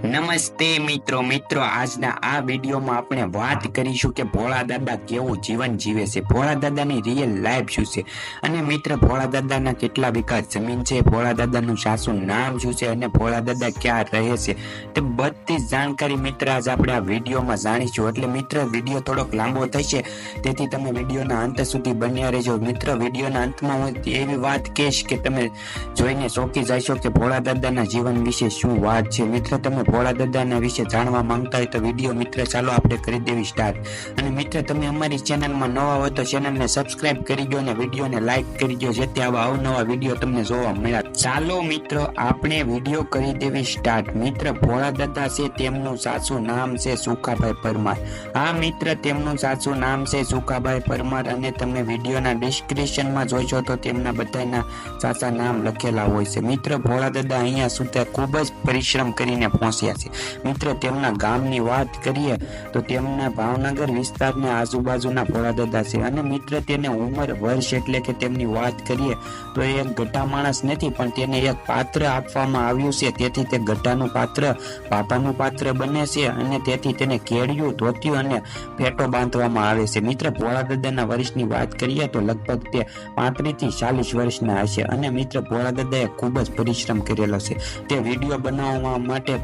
નમસ્તે મિત્રો આજના આ વિડીયોમાં આપણે વાત કરીશું કે ભોળા દાદા કેવું જીવન જીવે છે, ભોળા દાદાની રિયલ લાઈફ શું છે અને મિત્ર ભોળા દાદાના કેટલા વીઘા જમીન છે, ભોળા દાદાનું સાચું નામ શું છે અને ભોળા દાદા ક્યાં રહે છે તે બધી જાણકારી મિત્ર આજ આપણે આ વિડીયોમાં જાણીશું। એટલે મિત્ર વિડીયો થોડોક લાંબો થશે, તેથી તમે વિડીયોના અંત સુધી બન્યા રહેજો। મિત્ર વિડીયોના અંતમાં હું એવી વાત કહીશ કે તમે જોઈને ચોંકી જશો કે ભોળા દાદાના જીવન વિશે શું વાત છે। મિત્ર તમે ભોળા દાદાના વિશે જાણવા માંગતા હોય તો વિડીયો મિત્ર ચાલો આપણે કરી દેવી સ્ટાર્ટ। અને મિત્ર તમે અમારી ચેનલમાં નવા હોય તો ચેનલને સબસ્ક્રાઇબ કરી દો અને વિડીયોને લાઈક કરી દો, જેથી આવા અવનવા વિડીયો તમને જોવા મળે। ચાલો મિત્ર આપણે વિડીયો કરી દેવી સ્ટાર્ટ। મિત્ર ભોળા દાદા છે તેમનું સાચું નામ છે સુખાભાઈ પરમાર। હા મિત્ર તેમનું સાચું નામ છે સુખાભાઈ પરમાર અને તમે વિડીયોના ડિસ્ક્રિપ્શનમાં જોઈશો તો તેમના બધાના સાચા નામ લખેલા હોય છે। મિત્ર ભોળા દાદા અહીંયા સુધી ખૂબ જ પરિશ્રમ કરીને પહોંચ્યા છે। મિત્ર તેમના ગામની વાત કરીએ તો તેમના ભાવનગર વિસ્તારના આજુબાજુના ભોળા દાદા છે અને મિત્ર તેને ઉંમર વર્ષ એટલે કે તેમની વાત કરીએ તો એ એક ગઢા માણસ નથી, પણ તેને એક પાત્ર આપવામાં આવ્યું છે, તેથી તે ગઢાનું પાત્ર બાપાનું પાત્ર બને છે અને તેથી તેને કેડિયું, ધોતિયું અને ફેટો બાંધવામાં આવે છે। મિત્ર ભોળા દાદાના વર્ષની વાત કરીએ તો લગભગ તે 35 થી 40 વર્ષના હશે અને મિત્ર ભોળા દાદાએ ખૂબ જ પરિશ્રમ કરેલો છે। તે વિડીયો બનાવવા માટે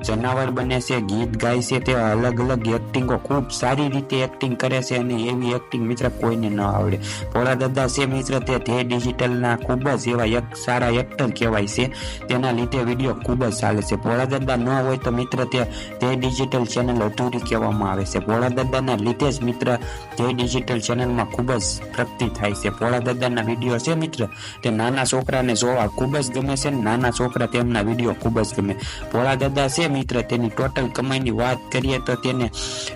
જનાવર બને છે, ગીત ગાય છે, તે અલગ અલગ એક્ટિંગો ખૂબ સારી રીતે એક્ટિંગ કરે છે અને એવી એક્ટિંગ મિત્ર કોઈને ન આવડે। ભોળા દાદા છે મિત્ર તે ધ્યેય ડિજિટલના ખૂબ જ એવા એક સારા એક્ટર કહેવાય છે, તેના લીધે વિડીયો ખૂબ જ ચાલે છે। ભોળા દાદા ન હોય તો મિત્ર તે ધ્યેય ડિજિટલ ચેનલ અધૂરી કહેવામાં આવે છે। ભોળા દાદાના લીધે જ મિત્ર ધ્યેય ડિજિટલ ચેનલમાં ખૂબ જ પ્રગતિ થાય છે। ભોળા દાદાના વિડીયો છે મિત્ર તે નાના છોકરાને જોવા ખૂબ જ ગમે છે, નાના છોકરા તેમના વિડીયો ખૂબ જ ગમે। ભોળા દાદા છે મિત્ર તેની ટોટલ કમાઈની વાત કરીએ તો તેને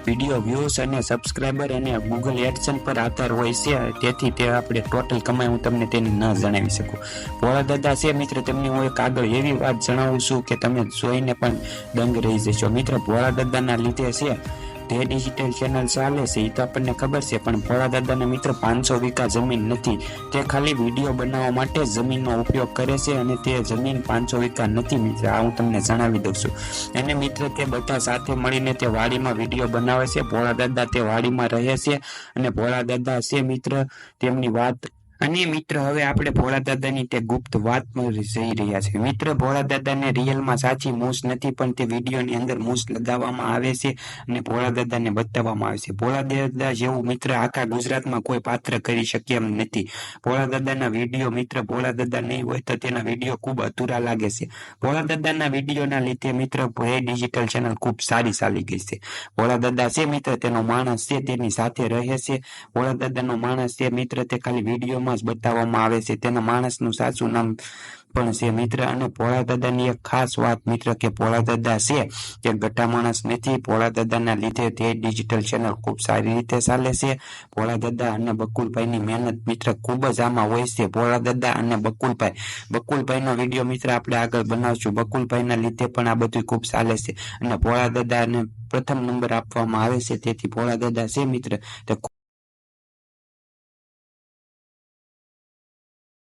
વિડીયો વ્યૂઝ અને સબસ્ક્રાઈબર અને ગૂગલ એડસન પર આધાર હોય છે, તેથી તે આપણે ટોટલ કમાઈ હું તમને તેની ન જણાવી શકું। ભોળા દાદા છે મિત્ર તેમની હું એક આગળ એવી વાત જણાવું છું કે તમે જોઈને પણ દંગ રહી જશો। મિત્ર ભોળા દાદાના લીધે છે તે ડિજિટલ ચેનલ ચાલે છે એ તો આપણને ખબર છે, પણ ભોળા દાદાના મિત્ર 500 વીઘા જમીન નથી, તે ખાલી વિડીયો બનાવવા માટે જમીનનો ઉપયોગ કરે છે અને તે જમીન 500 વીઘા નથી મિત્ર, આ હું તમને જણાવી દઉં છું। અને મિત્ર તે બધા સાથે મળીને તે વાડીમાં વિડીયો બનાવે છે। ભોળા દાદા તે વાડીમાં રહે છે અને ભોળા દાદા છે મિત્ર તેમની વાત અને મિત્ર હવે આપણે ભોળા દાદાની તે ગુપ્ત વાતમાં જઈ રહ્યા છે। મિત્ર ભોળા દાદાને રિયલમાં સાચી મૂછ નથી, પણ તે વિડીયોની અંદર મૂછ લગાવવામાં આવે છે અને ભોળા દાદાને બતાવવામાં આવે છે। ભોળા દાદા જેવું મિત્ર આખા ગુજરાતમાં કોઈ પાત્ર કરી શકે એમ નથી। ભોળા દાદાના વિડીયો મિત્ર ભોળા દાદા નહીં હોય તો તેના વિડીયો ખૂબ અધૂરા લાગે છે। ભોળા દાદાના વિડીયોના લીધે મિત્ર એ ડિજિટલ ચેનલ ખૂબ સારી ચાલી ગઈ છે। ભોળા દાદા છે મિત્ર તેનો માણસ છે તેની સાથે રહે છે। ભોળા દાદાનો માણસ છે મિત્ર તે ખાલી વિડીયોમાં જ બતાવવામાં આવે છે, તેના માણસનું સાચું નામ પણ છે મિત્ર। અને ભોળા દાદાની એક ખાસ વાત મિત્ર કે ભોળા દાદા છે તે ગઢા માણસ નથી। ભોળા દાદાના લીધે તે ડિજિટલ ચેનલ ખૂબ સારી રીતે ચાલે છે। ભોળા દાદા અને બકુલભાઈની મહેનત મિત્ર ખૂબ જ આમાં હોય છે। ભોળા દાદા અને બકુલભાઈનો વિડીયો મિત્ર આપણે આગળ બનાવશું। બકુલભાઈના લીધે પણ આ બધું ખૂબ ચાલે છે અને ભોળા દાદાને પ્રથમ નંબર આપવામાં આવે છે, તેથી ભોળા દાદા છે મિત્ર તે